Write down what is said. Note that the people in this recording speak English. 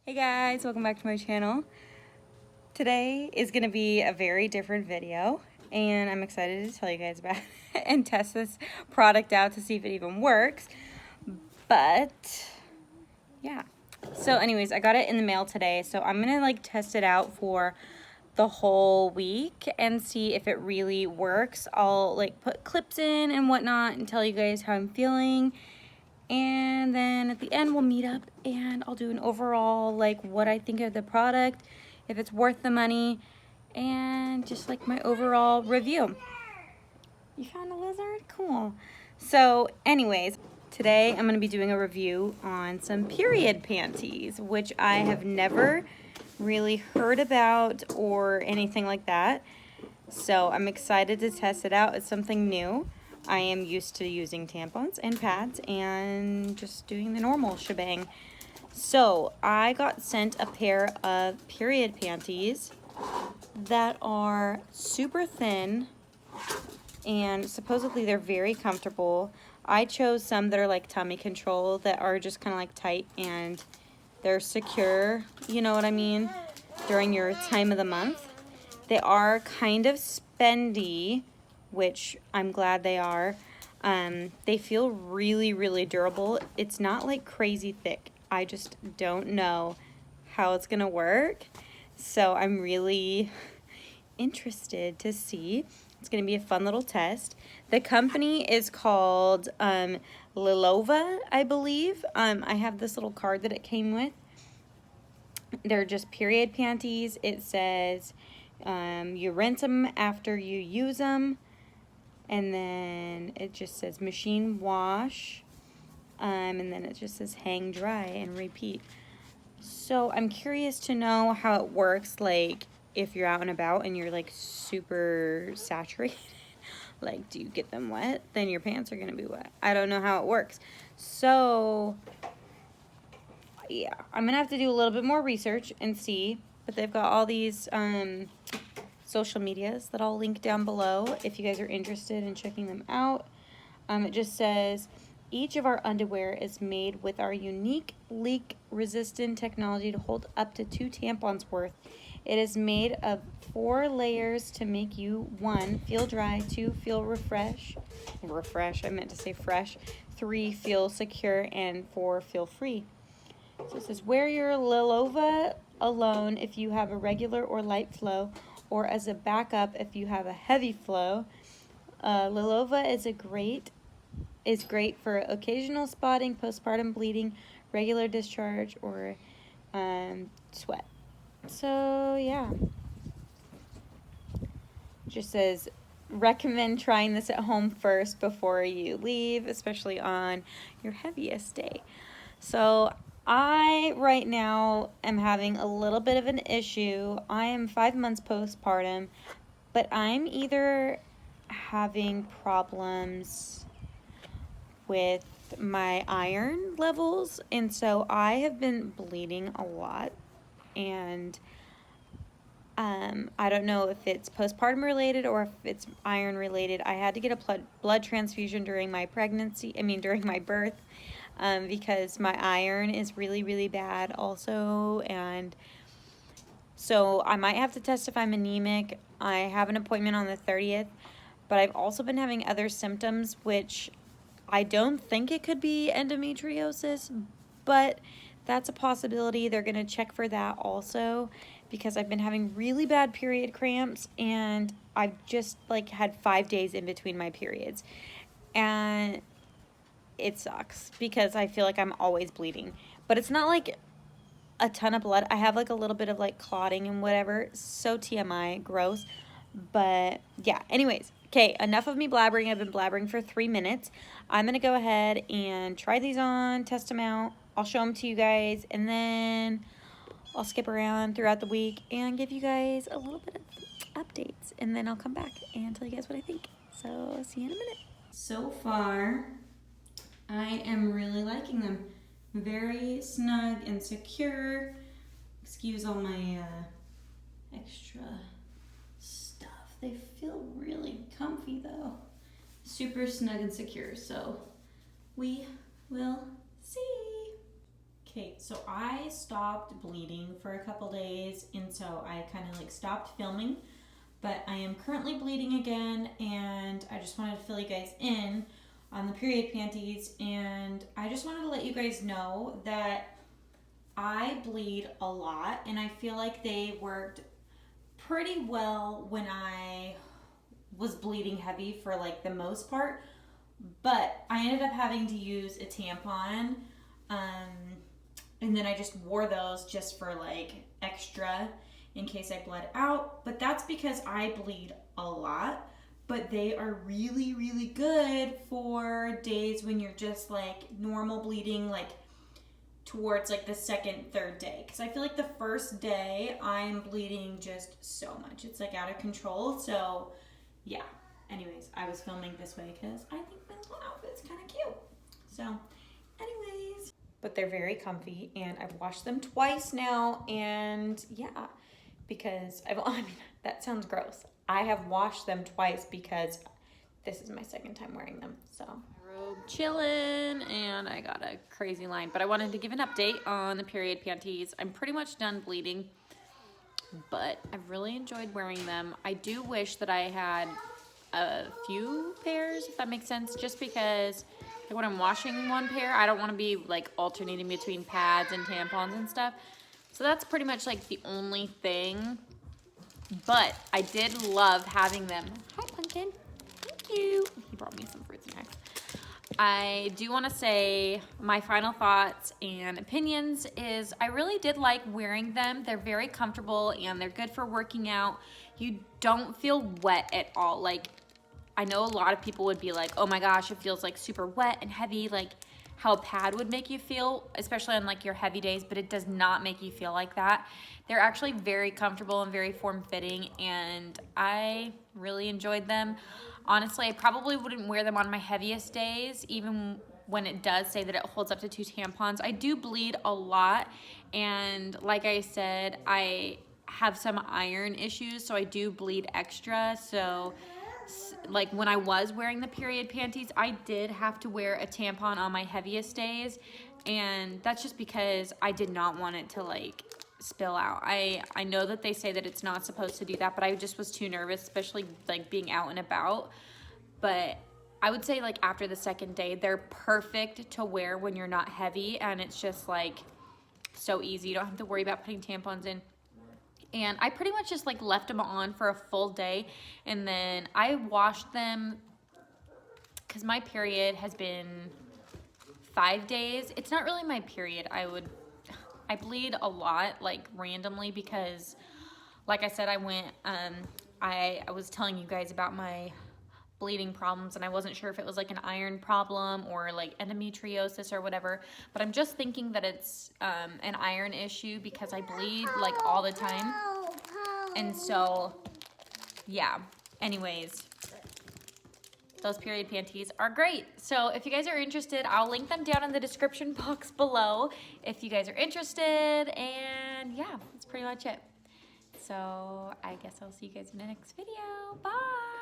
Hey guys, welcome back to my channel. Today is going to be a very different video and I'm excited to tell you guys about it and test this product out to see if it even works. But yeah, so anyways, I got it in the mail today, so I'm going to test it out for the whole week and see if it really works. I'll put clips in and whatnot and tell you guys how I'm feeling. And then at the end we'll meet up and I'll do an overall what I think of the product, if it's worth the money, and just my overall review. You found a lizard? Cool. So anyways, today I'm going to be doing a review on some period panties, which I have never really heard about or anything like that. So I'm excited to test it out. It's something new. I am used to using tampons and pads and just doing the normal shebang. So I got sent a pair of period panties that are super thin and supposedly they're very comfortable. I chose some that are tummy control that are just kind of tight and they're secure, you know what I mean, during your time of the month. They are kind of spendy, which I'm glad they are. They feel really, really durable. It's not crazy thick. I just don't know how it's gonna work. So I'm really interested to see. It's gonna be a fun little test. The company is called Lilova, I believe. I have this little card that it came with. They're just period panties. It says you rinse them after you use them, and then it just says machine wash, and then it just says hang dry and repeat. So I'm curious to know how it works, if you're out and about and you're super saturated. Do you get them wet? Then your pants are gonna be wet. I don't know how it works. So yeah, I'm gonna have to do a little bit more research and see, but they've got all these social medias that I'll link down below if you guys are interested in checking them out. It just says, each of our underwear is made with our unique leak-resistant technology to hold up to 2 tampons worth. It is made of 4 layers to make you 1, feel dry, 2, feel refresh, I meant to say fresh, 3, feel secure, and 4, feel free. So it says, wear your Lilova alone if you have a regular or light flow, or as a backup if you have a heavy flow. Lilova is great for occasional spotting, postpartum bleeding, regular discharge, or sweat. So yeah, it just says recommend trying this at home first before you leave, especially on your heaviest day. So I right now am having a little bit of an issue. I am 5 months postpartum, but I'm either having problems with my iron levels, and so I have been bleeding a lot, and I don't know if it's postpartum related or if it's iron related. I had to get a blood transfusion during my during my birth, because my iron is really, really bad also, and so I might have to test if I'm anemic. I have an appointment on the 30th, but I've also been having other symptoms, which I don't think it could be endometriosis, but that's a possibility. They're going to check for that also, because I've been having really bad period cramps, and I've just had 5 days in between my periods, and it sucks because I feel like I'm always bleeding, but it's not a ton of blood. I have a little bit of clotting and whatever. So TMI, gross. But yeah, anyways, okay, enough of me blabbering. I've been blabbering for 3 minutes. I'm gonna go ahead and try these on, test them out. I'll show them to you guys, and then I'll skip around throughout the week and give you guys a little bit of updates, and then I'll come back and tell you guys what I think. So see you in a minute. So far, I am really liking them. Very snug and secure. Excuse all my extra stuff. They feel really comfy though. Super snug and secure, so we will see. Okay, so I stopped bleeding for a couple days, and so I kind of like stopped filming, but I am currently bleeding again, and I just wanted to fill you guys in on the period panties, and I just wanted to let you guys know that I bleed a lot, and I feel like they worked pretty well when I was bleeding heavy for like the most part, but I ended up having to use a tampon, and then I just wore those just for like extra in case I bled out. But that's because I bleed a lot, but they are really, really good for days when you're just like normal bleeding, like towards like the second, third day. Because I feel like the first day I'm bleeding just so much. It's like out of control. So yeah. Anyways, I was filming this way because I think my little outfit's kind of cute. So anyways, but they're very comfy, and I've washed them twice now, and yeah, because I mean, that sounds gross. I have washed them twice because this is my second time wearing them. So robe chilling, and I got a crazy line, but I wanted to give an update on the period panties. I'm pretty much done bleeding, but I've really enjoyed wearing them. I do wish that I had a few pairs, if that makes sense, just because like when I'm washing one pair, I don't want to be like alternating between pads and tampons and stuff. So that's pretty much like the only thing. But I did love having them. Hi, Pumpkin. Thank you. He brought me some fruit snacks. I do want to say my final thoughts and opinions is I really did like wearing them. They're very comfortable and they're good for working out. You don't feel wet at all. Like, I know a lot of people would be like, oh my gosh, it feels like super wet and heavy, like how a pad would make you feel, especially on like your heavy days, but it does not make you feel like that. They're actually very comfortable and very form-fitting, and I really enjoyed them. Honestly, I probably wouldn't wear them on my heaviest days, even when it does say that it holds up to 2 tampons. I do bleed a lot, and like I said, I have some iron issues, so I do bleed extra. So like when I was wearing the period panties, I did have to wear a tampon on my heaviest days, and that's just because I did not want it to like spill out. I know that they say that it's not supposed to do that, but I just was too nervous, especially like being out and about. But I would say like after the second day, they're perfect to wear when you're not heavy, and it's just like so easy. You don't have to worry about putting tampons in. And I pretty much just like left them on for a full day, and then I washed them because my period has been 5 days. It's not really my period. I bleed a lot, like randomly, because like I said, I was telling you guys about my bleeding problems, and I wasn't sure if it was like an iron problem or like endometriosis or whatever, but I'm just thinking that it's an iron issue because I bleed like all the time. And so yeah, anyways, those period panties are great. So if you guys are interested, I'll link them down in the description box below if you guys are interested. And yeah, that's pretty much it. So I guess I'll see you guys in the next video. Bye.